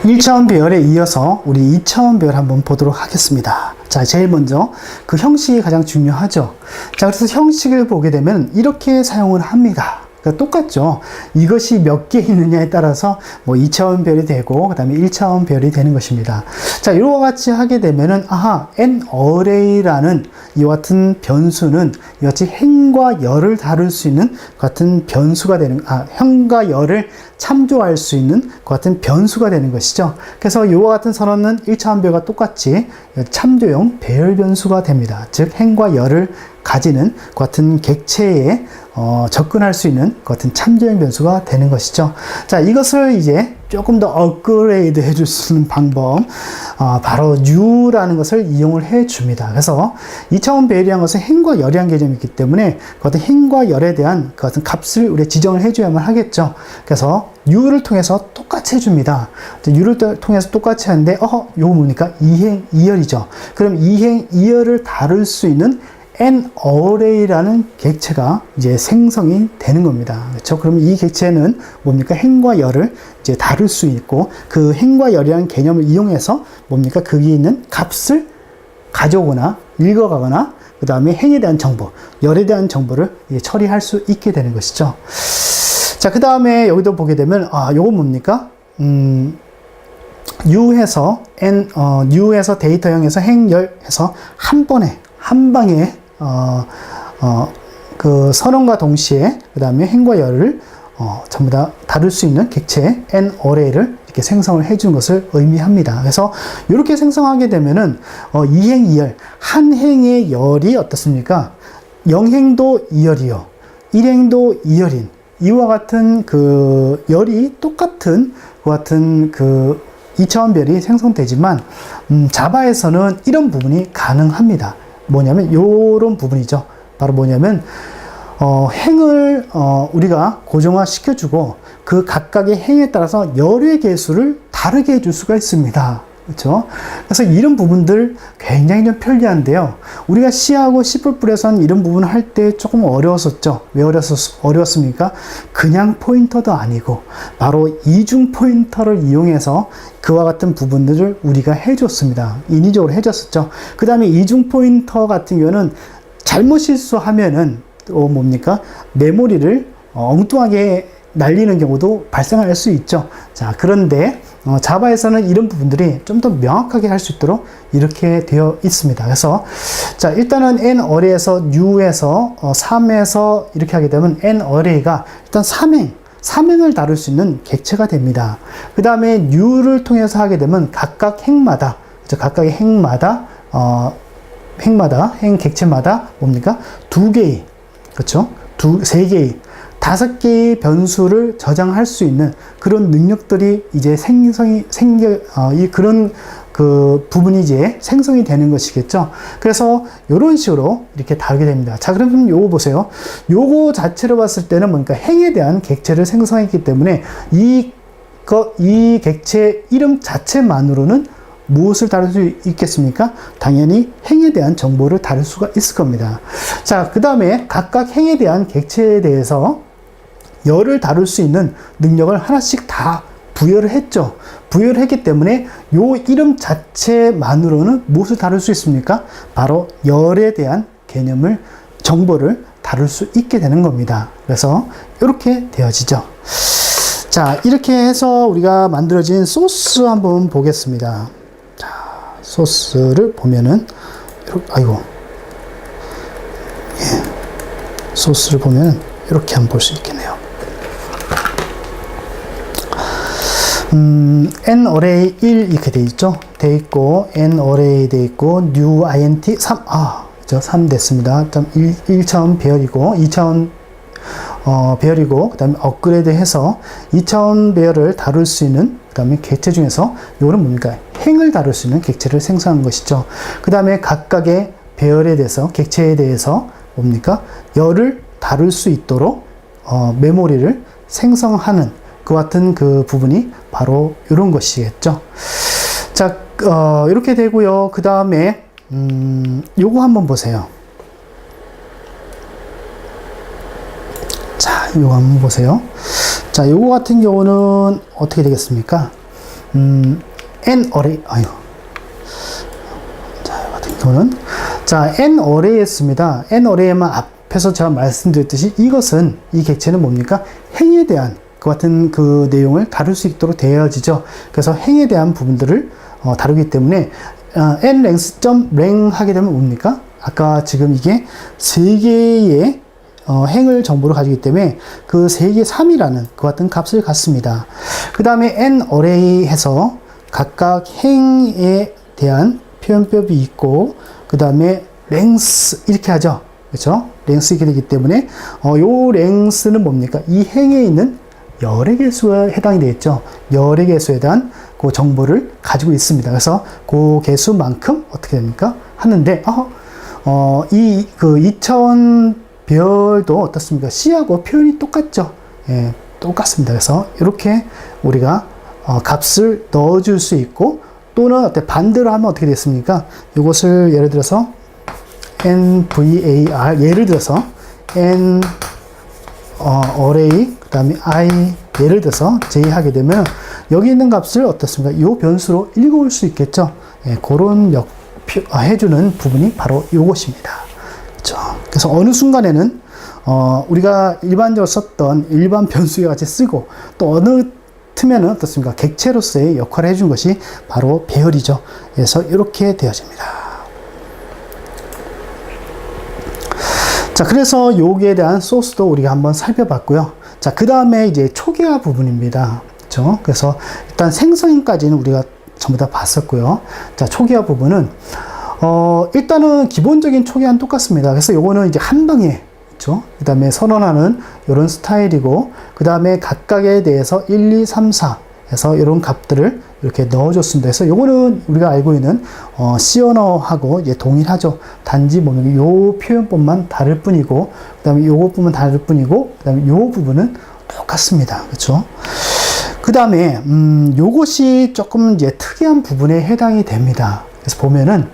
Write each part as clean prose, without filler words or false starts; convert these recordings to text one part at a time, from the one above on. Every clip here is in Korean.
1차원 배열에 이어서 우리 2차원 배열 한번 보도록 하겠습니다. 자, 제일 먼저 그 형식이 가장 중요하죠. 자, 그래서 형식을 보게 되면 이렇게 사용을 합니다. 그러니까 똑같죠. 이것이 몇 개 있느냐에 따라서 뭐 2차원 배열이 되고, 그 다음에 1차원 배열이 되는 것입니다. 자, 이와 같이 하게 되면은, 아하, n-array라는 이와 같은 변수는 이같이 행과 열을 다룰 수 있는 같은 변수가 되는, 행과 열을 참조할 수 있는 같은 변수가 되는 것이죠. 그래서 이와 같은 선언은 1차원 배열과 똑같이 참조용 배열 변수가 됩니다. 즉, 행과 열을 가지는 같은 객체에 접근할 수 있는 같은 참조형 변수가 되는 것이죠. 자, 이것을 이제 조금 더 업그레이드 해줄 수 있는 방법, 바로 U라는 것을 이용을 해 줍니다. 그래서 2차원 배열이라는 것은 행과 열이라는 개념이 있기 때문에 그 어떤 행과 열에 대한 그 어떤 값을 우리가 지정을 해줘야만 하겠죠. 그래서 U를 통해서 똑같이 해줍니다. U를 통해서 똑같이 하는데, 요거 뭡니까? 이행, 이열이죠. 그럼 이행, 이열을 다룰 수 있는 n-array라는 객체가 이제 생성이 되는 겁니다. 그렇죠? 그럼 이 객체는 뭡니까? 행과 열을 이제 다룰 수 있고, 그 행과 열이라는 개념을 이용해서 뭡니까? 거기 있는 값을 가져오거나 읽어가거나, 그 다음에 행에 대한 정보, 열에 대한 정보를 처리할 수 있게 되는 것이죠. 자, 그 다음에 여기도 보게 되면, 요거 뭡니까? U에서 U에서 데이터형에서 행열해서 한 방에 그 선언과 동시에 그 다음에 행과 열을 전부 다 다룰 수 있는 객체 n-array를 이렇게 생성을 해주는 것을 의미합니다. 그래서 이렇게 생성하게 되면은 이행, 이열, 한 행의 열이 어떻습니까? 0행도 이열이요, 1행도 이열인 이와 같은 그 열이 똑같은 그 같은 그 2차원 배열이 생성되지만 자바에서는 이런 부분이 가능합니다. 뭐냐면 요런 부분이죠. 바로 뭐냐면 행을 우리가 고정화 시켜주고 그 각각의 행에 따라서 열의 개수를 다르게 해줄 수가 있습니다. 그렇죠? 그래서 이런 부분들 굉장히 좀 편리한데요. 우리가 C하고 C++에서는 이런 부분을 할 때 조금 어려웠었죠. 왜 어려웠습니까? 그냥 포인터도 아니고 바로 이중 포인터를 이용해서 그와 같은 부분들을 우리가 해줬습니다. 인위적으로 해줬었죠. 그 다음에 이중 포인터 같은 경우는 잘못 실수하면은 또 뭡니까? 메모리를 엉뚱하게 날리는 경우도 발생할 수 있죠. 자, 그런데 자바에서는 이런 부분들이 좀 더 명확하게 할 수 있도록 이렇게 되어 있습니다. 그래서 자, 일단은 n-array에서 U에서 3에서 이렇게 하게 되면 n-array가 일단 3행을 다룰 수 있는 객체가 됩니다. 그 다음에 U를 통해서 하게 되면 각각 행마다, 그렇죠? 각각의 행마다 행 객체마다 뭡니까? 2개의, 그렇죠? 3개의 5개의 변수를 저장할 수 있는 그런 능력들이 이제 그런 그 부분이 이제 생성이 되는 것이겠죠. 그래서 이런 식으로 이렇게 다루게 됩니다. 자, 그럼 요거 보세요. 요거 자체로 봤을 때는 뭔가 행에 대한 객체를 생성했기 때문에 이 객체 이름 자체만으로는 무엇을 다룰 수 있겠습니까? 당연히 행에 대한 정보를 다룰 수가 있을 겁니다. 자, 그 다음에 각각 행에 대한 객체에 대해서 열을 다룰 수 있는 능력을 하나씩 다 부여를 했죠. 부여를 했기 때문에 요 이름 자체만으로는 무엇을 다룰 수 있습니까? 바로 열에 대한 개념을, 정보를 다룰 수 있게 되는 겁니다. 그래서 이렇게 되어지죠. 자, 이렇게 해서 우리가 만들어진 소스 한번 보겠습니다. 자, 소스를 보면은 소스를 보면 이렇게 한번 볼 수 있겠네요. n-array 1 이렇게 돼 있죠. 돼 있고 n-array 돼 있고 new int 3 3 됐습니다. 1차원 배열이고 2차원 배열이고 그 다음에 업그레이드 해서 2차원 배열을 다룰 수 있는 그 다음에 객체 중에서 요거는 뭡니까? 행을 다룰 수 있는 객체를 생성한 것이죠. 그 다음에 각각의 배열에 대해서, 객체에 대해서 뭡니까? 열을 다룰 수 있도록 메모리를 생성하는 그 같은 그 부분이 바로 이런 것이겠죠. 자, 이렇게 되고요. 그 다음에 요거 한번 보세요. 자, 요거 한번 보세요. 자, 요거 같은 경우는 어떻게 되겠습니까? n 어레이, 자, 같은 경우는, 자, n 어레이였습니다. n 어레이만 앞에서 제가 말씀드렸듯이 이것은, 이 객체는 뭡니까? 행에 대한 그 같은 그 내용을 다룰 수 있도록 되어지죠. 그래서 행에 대한 부분들을 다루기 때문에, n length.len 하게 되면 뭡니까? 아까 지금 이게 3개의 행을 정보를 가지기 때문에 그 3개 3이라는 그 같은 값을 갖습니다. 그 다음에 n array 해서 각각 행에 대한 표현법이 있고, 그 다음에 length 이렇게 하죠. 그렇죠? length 이렇게 되기 때문에 요 length는 뭡니까? 이 행에 있는 열의 개수에 해당이 되겠죠. 열의 개수에 대한 그 정보를 가지고 있습니다. 그래서 그 개수만큼 어떻게 됩니까? 하는데, 이 그 2차원 별도 어떻습니까? C하고 표현이 똑같죠. 예, 똑같습니다. 그래서 이렇게 우리가 값을 넣어줄 수 있고, 또는 반대로 하면 어떻게 됐습니까? 이것을 예를 들어서 NVAR, 예를 들어서 N array, 그 다음에 I, 예를 들어서 J 하게 되면 여기 있는 값을 어떻습니까? 이 변수로 읽어올 수 있겠죠. 예, 그런 해주는 부분이 바로 이것입니다. 그렇죠? 그래서 어느 순간에는 우리가 일반적으로 썼던 일반 변수와 같이 쓰고, 또 어느 틈에는 어떻습니까? 객체로서의 역할을 해준 것이 바로 배열이죠. 그래서 이렇게 되어집니다. 자, 그래서 여기에 대한 소스도 우리가 한번 살펴봤고요. 자, 그 다음에 이제 초기화 부분입니다. 그렇죠? 그래서 일단 생성까지는 우리가 전부 다 봤었고요. 자, 초기화 부분은 일단은 기본적인 초기화는 똑같습니다. 그래서 요거는 이제 한 방에, 그렇죠? 그 다음에 선언하는 이런 스타일이고, 그 다음에 각각에 대해서 1, 2, 3, 4 해서 이런 값들을 이렇게 넣어줬습니다. 그래서 요거는 우리가 알고 있는 C 언어하고 이제 동일하죠. 단지 뭐냐면 요 표현법만 다를 뿐이고, 그 다음에 요거 부분 다를 뿐이고, 그 다음에 요 부분은 똑같습니다. 그렇죠? 그 다음에 요것이 조금 이제 특이한 부분에 해당이 됩니다. 그래서 보면은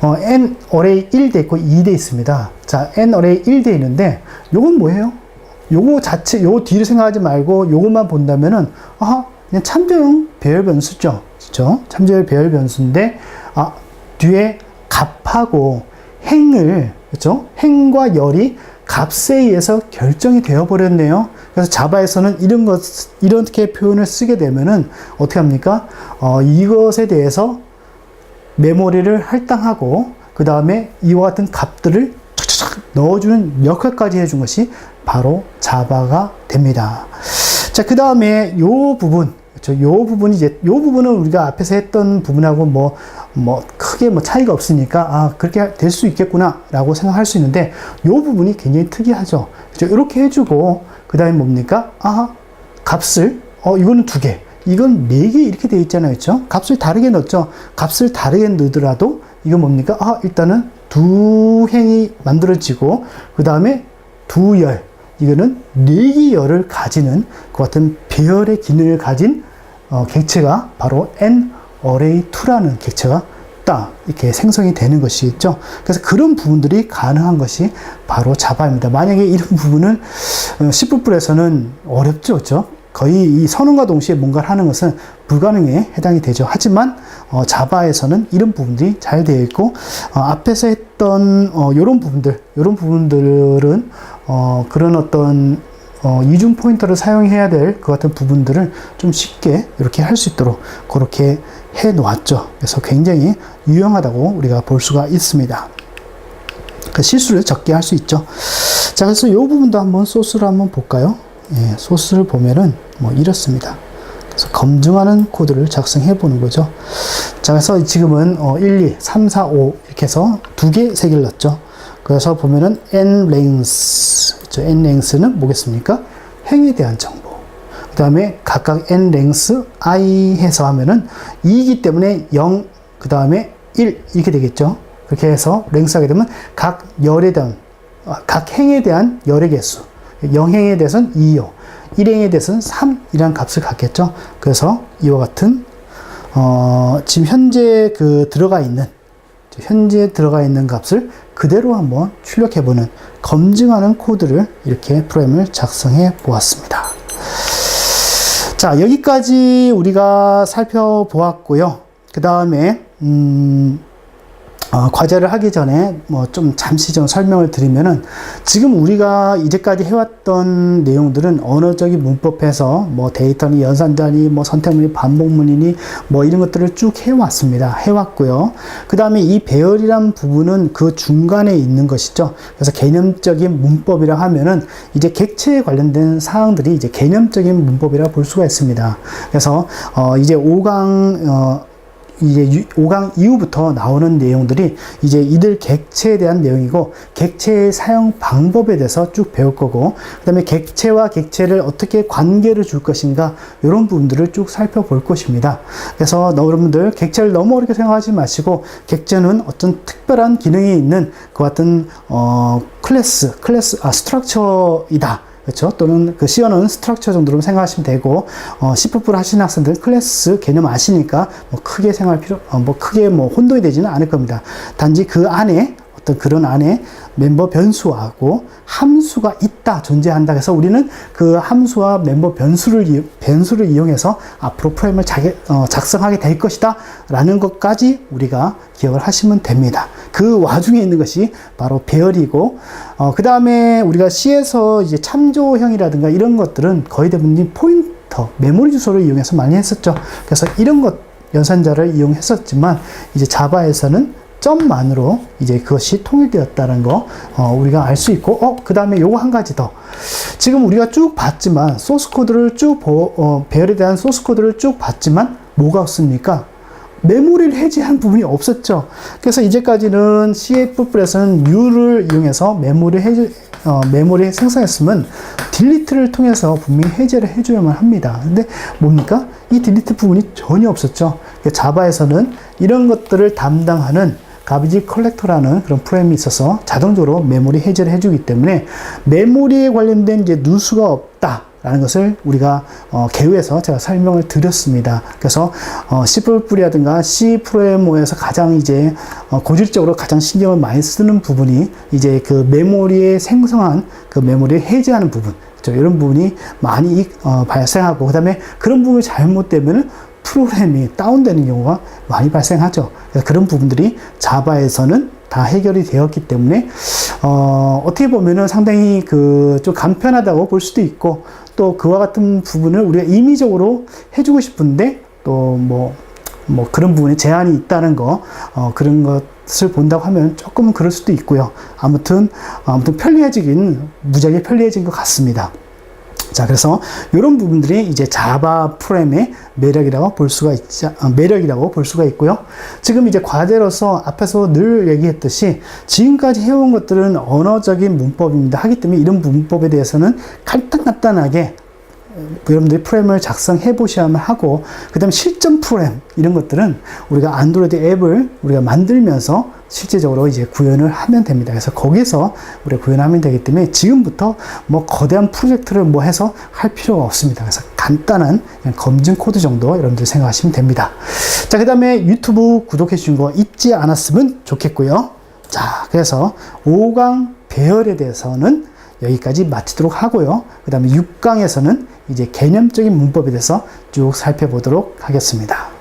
n array 1돼 있고 2돼 있습니다. 자, n array 1돼 있는데 요건 뭐예요? 요거 자체, 요 뒤를 생각하지 말고 요것만 본다면은 그냥 참조형 배열 변수죠. 그렇죠? 참조형 배열 변수인데 뒤에 값하고 행을, 그렇죠? 행과 열이 값에 의해서 결정이 되어 버렸네요. 그래서 자바에서는 이렇게 표현을 쓰게 되면은 어떻게 합니까? 이것에 대해서 메모리를 할당하고, 그 다음에 이와 같은 값들을 착착착 넣어주는 역할까지 해준 것이 바로 자바가 됩니다. 자, 그 다음에 요 부분, 그렇죠? 요 부분이 이제, 요 부분은 우리가 앞에서 했던 부분하고 크게 차이가 없으니까, 그렇게 될 수 있겠구나, 라고 생각할 수 있는데, 요 부분이 굉장히 특이하죠. 그렇죠? 이렇게 해주고, 그 다음에 뭡니까? 값을, 이거는 2개. 이건 4개 이렇게 되어 있잖아요. 그렇죠? 값을 다르게 넣었죠. 값을 다르게 넣더라도, 이건 뭡니까? 일단은 2행이 만들어지고, 그 다음에 2열. 이거는 4개 열을 가지는 그 같은 배열의 기능을 가진 객체가 바로 n array 2라는 객체가 딱 이렇게 생성이 되는 것이겠죠. 그래서 그런 부분들이 가능한 것이 바로 자바입니다. 만약에 이런 부분은 C++에서는 어렵죠. 그렇죠? 거의 이 선언과 동시에 뭔가를 하는 것은 불가능에 해당이 되죠. 하지만 자바에서는 이런 부분들이 잘 되어 있고, 앞에서 했던 이런 부분들은 그런 어떤 이중 포인터를 사용해야 될 그 같은 부분들을 좀 쉽게 이렇게 할 수 있도록 그렇게 해 놓았죠. 그래서 굉장히 유용하다고 우리가 볼 수가 있습니다. 그 실수를 적게 할 수 있죠. 자, 그래서 이 부분도 한번 소스를 한번 볼까요? 예, 소스를 보면은 이렇습니다. 그래서 검증하는 코드를 작성해 보는 거죠. 자, 그래서 지금은 1, 2, 3, 4, 5 이렇게 해서 2개, 3개를 넣었죠. 그래서 보면은 n length, 그렇죠? n length는 뭐겠습니까? 행에 대한 정보. 그 다음에 각각 n length i 해서 하면은 2이기 때문에 0, 그 다음에 1 이렇게 되겠죠. 그렇게 해서 length 하게 되면 각 열에 대한, 각 행에 대한 열의 개수. 0행에 대해서는 2요. 1행에 대해서는 3이라는 값을 갖겠죠. 그래서 이와 같은, 지금 현재 들어가 있는 값을 그대로 한번 출력해보는, 검증하는 코드를 이렇게 프로그램을 작성해 보았습니다. 자, 자, 여기까지 우리가 살펴보았고요. 그 다음에 과제를 하기 전에 뭐 좀 잠시 좀 설명을 드리면은, 지금 우리가 이제까지 해왔던 내용들은 언어적인 문법에서 뭐 데이터니 연산자니 뭐 선택문이 반복문이니 뭐 이런 것들을 쭉 해왔고요. 그 다음에 이 배열이란 부분은 그 중간에 있는 것이죠. 그래서 개념적인 문법이라 하면은 이제 객체에 관련된 사항들이 이제 개념적인 문법이라 볼 수가 있습니다. 그래서 이제 5강 이후부터 나오는 내용들이 이제 이들 객체에 대한 내용이고, 객체의 사용 방법에 대해서 쭉 배울 거고, 그 다음에 객체와 객체를 어떻게 관계를 줄 것인가, 이런 부분들을 쭉 살펴볼 것입니다. 그래서 여러분들 객체를 너무 어렵게 생각하지 마시고, 객체는 어떤 특별한 기능이 있는 그 같은 스트럭처이다. 그렇죠? 또는 그 C어는 스트럭처 정도로 생각하시면 되고, C++ 하시는 학생들은 클래스 개념 아시니까 뭐 크게 크게 혼동이 되지는 않을 겁니다. 단지 그 안에 그런 안에 멤버 변수하고 함수가 있다, 존재한다. 그래서 우리는 그 함수와 멤버 변수를 이용해서 앞으로 프로그램을 작성하게 될 것이다 라는 것까지 우리가 기억을 하시면 됩니다. 그 와중에 있는 것이 바로 배열이고, 그 다음에 우리가 C에서 이제 참조형이라든가 이런 것들은 거의 대부분 포인터, 메모리 주소를 이용해서 많이 했었죠. 그래서 이런 것 연산자를 이용했었지만, 이제 자바에서는 점만으로 이제 그것이 통일되었다는 거 우리가 알 수 있고, 그 다음에 요거 한 가지 더. 지금 우리가 쭉 봤지만 소스 코드를 배열에 대한 소스 코드를 쭉 봤지만 뭐가 없습니까? 메모리를 해제한 부분이 없었죠. 그래서 이제까지는 C++에서는 U를 이용해서 메모리 생성했으면 딜리트를 통해서 분명히 해제를 해줘야만 합니다. 근데 뭡니까? 이 딜리트 부분이 전혀 없었죠. 자바에서는 이런 것들을 담당하는 가비지 컬렉터라는 그런 프로그램이 있어서 자동적으로 메모리 해제를 해주기 때문에 메모리에 관련된 이제 누수가 없다라는 것을 우리가 개요에서 제가 설명을 드렸습니다. 그래서 C++라든가 C 프로그래머에서 가장 이제 고질적으로 가장 신경을 많이 쓰는 부분이 이제 그 메모리에 생성한 그 메모리를 해제하는 부분, 이런 부분이 많이 발생하고, 그 다음에 그런 부분이 잘못되면 프로그램이 다운되는 경우가 많이 발생하죠. 그래서 그런 부분들이 자바에서는 다 해결이 되었기 때문에 어떻게 보면은 상당히 좀 간편하다고 볼 수도 있고, 또 그와 같은 부분을 우리가 임의적으로 해주고 싶은데 또 뭐 그런 부분에 제한이 있다는 거, 그런 것을 본다고 하면 조금 그럴 수도 있고요. 아무튼 무지하게 편리해진 것 같습니다. 자, 그래서 이런 부분들이 이제 자바 프로그램의 매력이라고 볼 수가 있고요. 지금 이제 과제로서 앞에서 늘 얘기했듯이 지금까지 해온 것들은 언어적인 문법입니다. 하기 때문에 이런 문법에 대해서는 간단하게 여러분들이 프로그램을 작성해 보셔야만 하고, 그 다음에 실전 프로그램 이런 것들은 우리가 안드로이드 앱을 우리가 만들면서 실제적으로 이제 구현을 하면 됩니다. 그래서 거기서 우리가 구현하면 되기 때문에 지금부터 뭐 거대한 프로젝트를 해서 할 필요가 없습니다. 그래서 간단한 검증 코드 정도 여러분들 생각하시면 됩니다. 자, 그 다음에 유튜브 구독해 주신 거 잊지 않았으면 좋겠고요. 자, 그래서 5강 배열에 대해서는 여기까지 마치도록 하고요. 그 다음에 6강에서는 이제 개념적인 문법에 대해서 쭉 살펴보도록 하겠습니다.